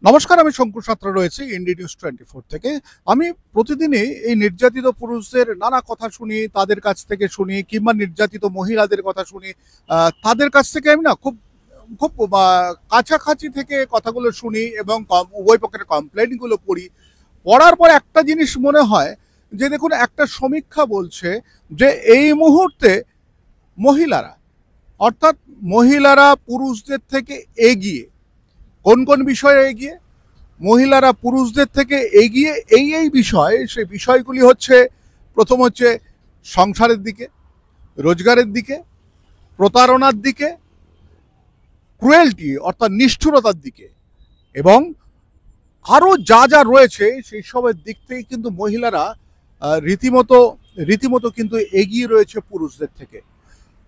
নমস্কার, আমি শঙ্কুর সাঁতরা রয়েছি ইন্ডি নিউজ 24 থেকে। আমি প্রতিদিনই এই নির্যাতিত পুরুষদের নানা কথা শুনি, তাদের কাছ থেকে শুনি, কিংবা নির্যাতিত মহিলাদের কথা শুনি। তাদের কাছ থেকে আমি না খুব খুব কাছাকাছি থেকে কথাগুলো শুনি এবং উভয় পক্ষের কমপ্লেনগুলো পড়ি। পড়ার পর একটা জিনিস মনে হয় যে দেখুন, একটা সমীক্ষা বলছে যে এই মুহূর্তে মহিলারা, অর্থাৎ মহিলারা পুরুষদের থেকে এগিয়ে। কোন কোন বিষয়ে এগিয়ে? মহিলারা পুরুষদের থেকে এগিয়ে এই বিষয়, সেই বিষয়গুলি হচ্ছে, প্রথম হচ্ছে সংসারের দিকে, রোজগারের দিকে, প্রতারণার দিকে, ক্রুয়েলটি অর্থাৎ নিষ্ঠুরতার দিকে, এবং আরও যা যা রয়েছে সেই সবের দিক থেকে কিন্তু মহিলারা রীতিমতো রীতিমতো কিন্তু এগিয়ে রয়েছে পুরুষদের থেকে।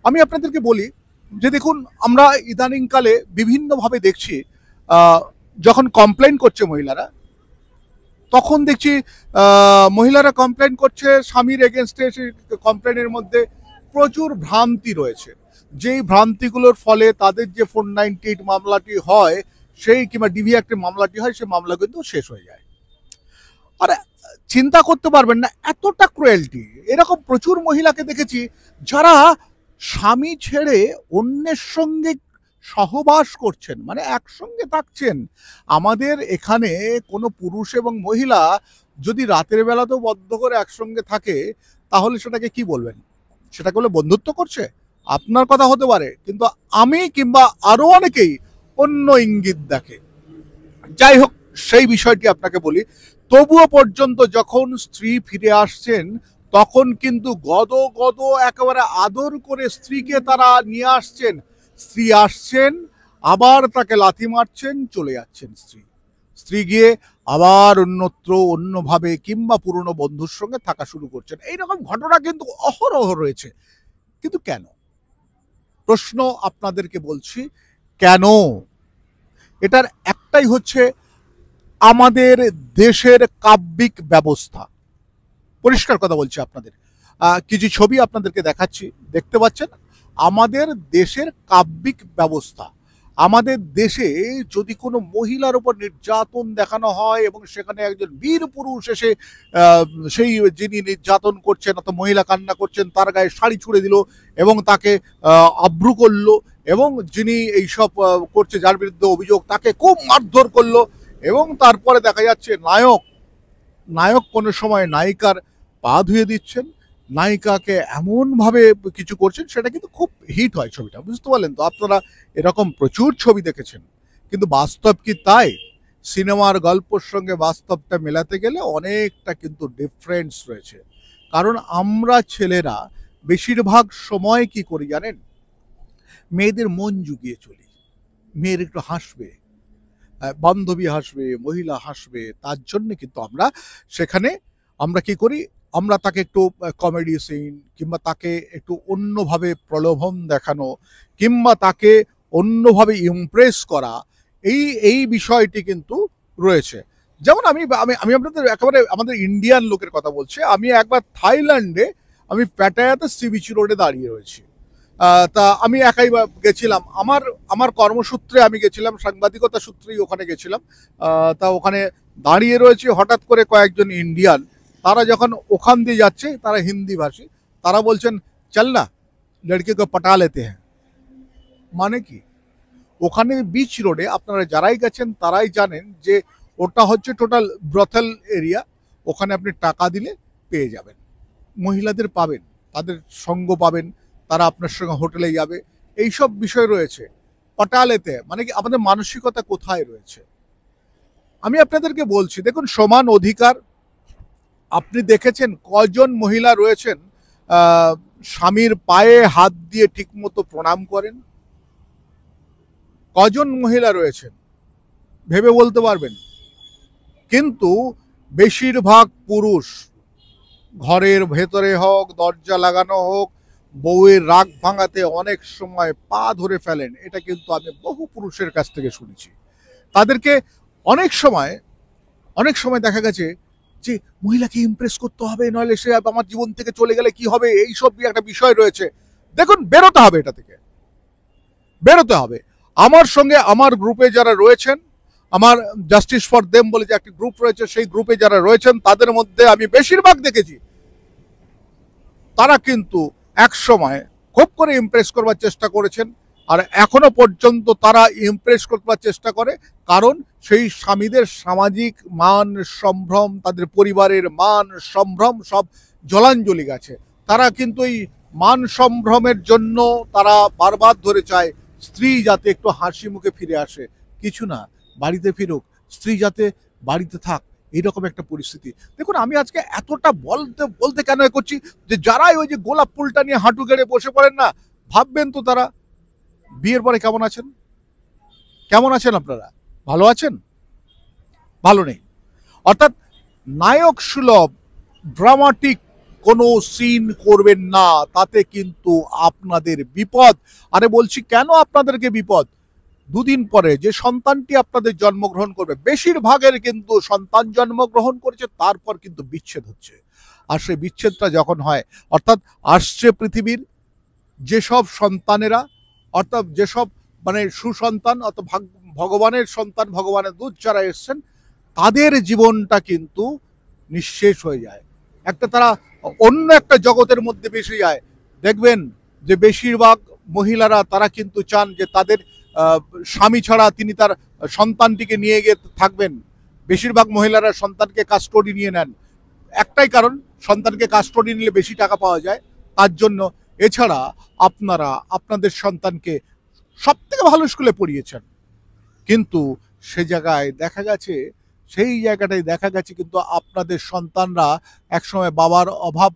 আমি আপনাদেরকে বলি যে দেখুন, আমরা ইদানিংকালে বিভিন্নভাবে দেখছি যখন কমপ্লেন করছে মহিলারা, তখন দেখছি মহিলারা কমপ্লেন করছে স্বামীর এগেনস্টে। সেই কমপ্লেনের মধ্যে প্রচুর ভ্রান্তি রয়েছে, যেই ভ্রান্তিগুলোর ফলে তাদের যে 498 মামলাটি হয়, সেই কিংবা ডিভি অ্যাক্টের মামলাটি হয়, সেই মামলা কিন্তু শেষ হয়ে যায়। আর চিন্তা করতে পারবেন না এতটা ক্রুয়েলটি। এরকম প্রচুর মহিলাকে দেখেছি যারা স্বামী ছেড়ে অন্যের সঙ্গে সহবাস করছেন, মানে একসঙ্গে থাকছেন। আমাদের এখানে কোনো পুরুষ এবং মহিলা যদি রাতের বেলাতেও বদ্ধ করে একসঙ্গে থাকে, তাহলে সেটাকে কি বলবেন? সেটাকে বলে বন্ধুত্ব করছে? আপনার কথা হতে পারে, কিন্তু আমি কিংবা আরো অনেকেই অন্য ইঙ্গিত দেখে। যাই হোক, সেই বিষয়টি আপনাকে বলি। তবুও পর্যন্ত যখন স্ত্রী ফিরে আসছেন, তখন কিন্তু গদ গদ একেবারে আদর করে স্ত্রীকে তারা নিয়ে আসছেন। স্ত্রী আসছেন, আবার তাকে লাথি মারছেন, চলে যাচ্ছেন স্ত্রী গিয়ে আবার অন্যত্র অন্যভাবে কিংবা পুরনো বন্ধুর সঙ্গে থাকা শুরু করছেন। এইরকম ঘটনা কিন্তু অহরহ রয়েছে। কিন্তু কেন? প্রশ্ন আপনাদেরকে বলছি, কেন? এটার একটাই হচ্ছে আমাদের দেশের কাব্যিক ব্যবস্থা। পরিষ্কার কথা বলছি আপনাদের, কিছু ছবি আপনাদেরকে দেখাচ্ছি, দেখতে পাচ্ছেন আমাদের দেশের কাব্যিক ব্যবস্থা। আমাদের দেশে যদি কোনো মহিলার উপর নির্যাতন দেখানো হয় এবং সেখানে একজন বীর পুরুষ এসে সেই যিনি নির্যাতন করছেন অথবা মহিলা কান্না করছেন তার গায়ে শাড়ি ছুঁড়ে দিল এবং তাকে আব্রু করলো, এবং যিনি এইসব করছে যার বিরুদ্ধে অভিযোগ তাকে খুব মারধর করলো, এবং তারপরে দেখা যাচ্ছে নায়ক কোনো সময় নায়িকার পা ধুয়ে দিচ্ছেন, নায়িকাকে এমনভাবে কিছু করছেন, সেটা কিন্তু খুব হিট হয় ছবিটা, বুঝতে পারলেন তো? আপনারা এরকম প্রচুর ছবি দেখেছেন, কিন্তু বাস্তব কি তাই? সিনেমার গল্পর সঙ্গে বাস্তবটা মেলাতে গেলে অনেকটা কিন্তু ডিফারেন্স রয়েছে। কারণ আমরা ছেলেরা বেশিরভাগ সময় কি করি জানেন? মেয়েদের মন জুগিয়ে চলি। মেয়ের একটু হাসবে, বান্ধবী হাসবে, মহিলা হাসবে, তার জন্য কিন্তু আমরা সেখানে আমরা কি করি, আমরা তাকে একটু কমেডি সিন কিংবা তাকে একটু অন্যভাবে প্রলোভন দেখানো কিংবা তাকে অন্যভাবে ইমপ্রেস করা, এই বিষয়টি কিন্তু রয়েছে। যেমন আমি আমি আমি আপনাদের একেবারে আমাদের ইন্ডিয়ান লোকের কথা বলছি। আমি একবার থাইল্যান্ডে, আমি প্যাটায়াতে সি বিচ রোডে দাঁড়িয়ে রয়েছি। তা আমি একাই গেছিলাম, আমার আমার কর্মসূত্রে আমি গেছিলাম, সাংবাদিকতা সূত্রেই ওখানে গেছিলাম। তা ওখানে দাঁড়িয়ে রয়েছে, হঠাৎ করে কয়েকজন ইন্ডিয়ান, তারা যখন ওখান দিয়ে যাচ্ছে, তারা হিন্দি ভাষী, তারা বলছেন চল না লড়কিকে পটা লেতে হ্যাঁ। মানে কি? ওখানে বিচ রোডে আপনারা যারাই গেছেন তারাই জানেন যে ওটা হচ্ছে টোটাল ব্রথেল এরিয়া। ওখানে আপনি টাকা দিলে পেয়ে যাবেন, মহিলাদের পাবেন, তাদের সঙ্গ পাবেন, তারা আপনার সঙ্গে হোটেলে যাবে, এইসব বিষয় রয়েছে। পটালেতে মানে কি, আমাদের মানসিকতা কোথায় রয়েছে? আমি আপনাদেরকে বলছি, দেখুন সমান অধিকার, আপনি দেখেছেন কজন মহিলা রয়েছেন স্বামীর পায়ে হাত দিয়ে ঠিকমতো প্রণাম করেন? কজন মহিলা রয়েছেন ভেবে বলতে পারবেন? কিন্তু বেশিরভাগ পুরুষ, ঘরের ভেতরে হোক, দরজা লাগানো হোক, বউয়ের রাগ ভাঙাতে অনেক সময় পা ধরে ফেলেন। এটা কিন্তু আমি বহু পুরুষের কাছ থেকে শুনেছি। তাদেরকে অনেক সময় দেখা গেছে যে মহিলাকে ইমপ্রেস করতে হবে, নইলে সে আমার জীবন থেকে চলে গেলে কি হবে, এইসব একটা বিষয় রয়েছে। দেখুন, বেরোতে হবে, এটা থেকে বেরোতে হবে। আমার সঙ্গে আমার গ্রুপে যারা রয়েছেন, আমার জাস্টিস ফর দেম বলে যে একটি গ্রুপ রয়েছে, সেই গ্রুপে যারা রয়েছেন তাদের মধ্যে আমি বেশিরভাগ দেখেছি তারা কিন্তু এক সময় খুব করে ইমপ্রেস করবার চেষ্টা করেছেন, আর এখনো পর্যন্ত তারা ইমপ্রেস করবার চেষ্টা করে, কারণ সেই স্বামীদের সামাজিক মান সম্ভ্রম, তাদের পরিবারের মান সম্ভ্রম সব জলাঞ্জলি গেছে। তারা কিন্তু এই মান সম্ভ্রমের জন্য তারা বারবার ধরে চায় স্ত্রী যাতে একটু হাসি মুখে ফিরে আসে, কিছু না, বাড়িতে ফিরুক, স্ত্রী যাতে বাড়িতে থাক, এইরকম একটা পরিস্থিতি। দেখুন, আমি আজকে এতটা বলতে বলতে কেন করছি, যে যারাই ওই যে গোলাপ ফুলটা নিয়ে হাঁটু গেড়ে বসে পড়েন না, ভাববেন তো তারা বিয়ের পরে কেমন আছেন। কেমন আছেন আপনারা? ভালো আছেন? ভালো নেই। অর্থাৎ নায়ক সুলভ ড্রামাটিক কোনো সিন করবেন না, তাতে কিন্তু আপনাদের বিপদ। আরে বলছি কেন আপনাদেরকে বিপদ, দুদিন পরে যে সন্তানটি আপনাদের জন্মগ্রহণ করবে, বেশিরভাগের কিন্তু সন্তান জন্মগ্রহণ করেছে, তারপর কিন্তু বিচ্ছেদ হচ্ছে। আর সেই বিচ্ছেদটা যখন হয়, অর্থাৎ আসছে পৃথিবীর যেসব সন্তানেরা, অর্থাৎ যেসব মানে সুসন্তান, অর্থাৎ ভগবানের সন্তান, ভগবানের দুধ যারা এসছেন, তাদের জীবনটা কিন্তু নিঃশেষ হয়ে যায়, একটা তারা অন্য একটা জগতের মধ্যে বেশি যায়। দেখবেন যে বেশিরভাগ মহিলারা তারা কিন্তু চান যে তাদের স্বামী ছাড়া তিনি তার সন্তানটিকে নিয়ে গিয়ে থাকবেন। বেশিরভাগ মহিলারা সন্তানকে কাস্টডি নিয়ে নেন, একটাই কারণ, সন্তানকে কাস্টডি নিলে বেশি টাকা পাওয়া যায়, তার জন্য। এছাড়া আপনারা আপনাদের সন্তানকে সব থেকে ভালো স্কুলে পড়িয়েছেন, কিন্তু সে জায়গায় দেখা গেছে, সেই জায়গাটায় দেখা গেছে কিন্তু আপনাদের সন্তানরা একসময় বাবার অভাব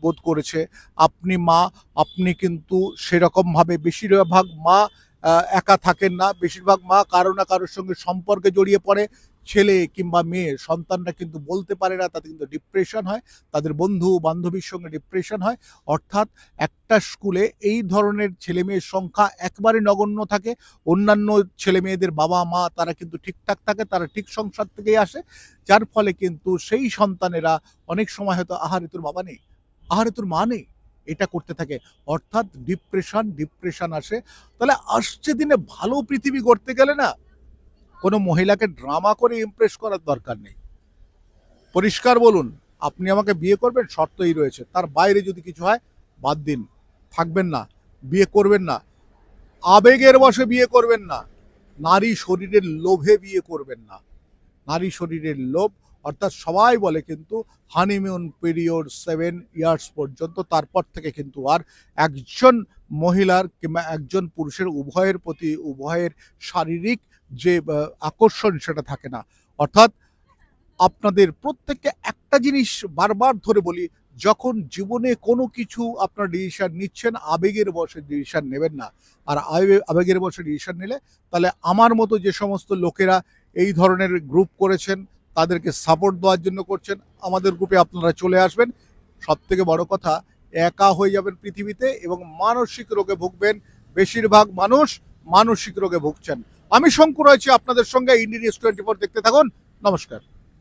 বোধ করেছে। আপনি মা, আপনি কিন্তু সেরকমভাবে, বেশিরভাগ মা একা থাকেন না, বেশিরভাগ মা কারো না কারোর সঙ্গে সম্পর্কে জড়িয়ে পড়ে। ছেলে কিংবা মেয়ে সন্তানরা কিন্তু বলতে পারে না, তাতে কিন্তু ডিপ্রেশন হয়, তাদের বন্ধু বান্ধবীর সঙ্গে ডিপ্রেশন হয়। অর্থাৎ একটা স্কুলে এই ধরনের ছেলে মেয়ের সংখ্যা একবারে নগণ্য থাকে। অন্যান্য ছেলে মেয়েদের বাবা মা তারা কিন্তু ঠিকঠাক থাকে, তারা ঠিক সংসার থেকেই আসে, যার ফলে কিন্তু সেই সন্তানেরা অনেক সময় হয়তো আহারে তোর বাবা নেই, আহারে তোর মা নেই, এটা করতে থাকে। অর্থাৎ ডিপ্রেশন আসে। তাহলে আসছে দিনে ভালো পৃথিবী গড়তে গেলে না, কোনো মহিলাকে ড্রামা করে ইমপ্রেস করার দরকার নেই। পরিষ্কার বলুন, আপনি আমাকে বিয়ে করবেন, শর্তই রয়েছে, তার বাইরে যদি কিছু হয় বাদ দিন, থাকবেন না, বিয়ে করবেন না, আবেগের বশে বিয়ে করবেন না, নারী শরীরের লোভে বিয়ে করবেন না। নারী শরীরের লোভ, অর্থাৎ সবাই বলে কিন্তু হানিমুন পিরিয়ড 7 ইয়ার্স পর্যন্ত, তারপর থেকে কিন্তু আর একজন মহিলার কিংবা একজন পুরুষের উভয়ের প্রতি উভয়ের শারীরিক যে আকর্ষণ সেটা থাকে না। অর্থাৎ আপনাদের প্রত্যেককে একটা জিনিস বারবার ধরে বলি, যখন জীবনে কোনো কিছু আপনার ডিসিশন নিচ্ছেন, আবেগের বশে ডিসিশন নেবেন না। আর আবেগের বশে ডিসিশন নিলে, তাহলে আমার মতো যে সমস্ত লোকেরা এই ধরনের গ্রুপ করেছেন, তাদেরকে সাপোর্ট দেওয়ার জন্য করছেন, আমাদের গ্রুপে আপনারা চলে আসবেন। সব থেকে বড় কথা, একা হয়ে যাবেন পৃথিবীতে এবং মানসিক রোগে ভুগবেন। বেশিরভাগ মানুষ মানসিক রোগে ভুগছেন। আমি শঙ্কু রয়েছি আপনাদের সঙ্গে, ইন্ডিয়ান নিউজ 24 দেখতে থাকুন। নমস্কার।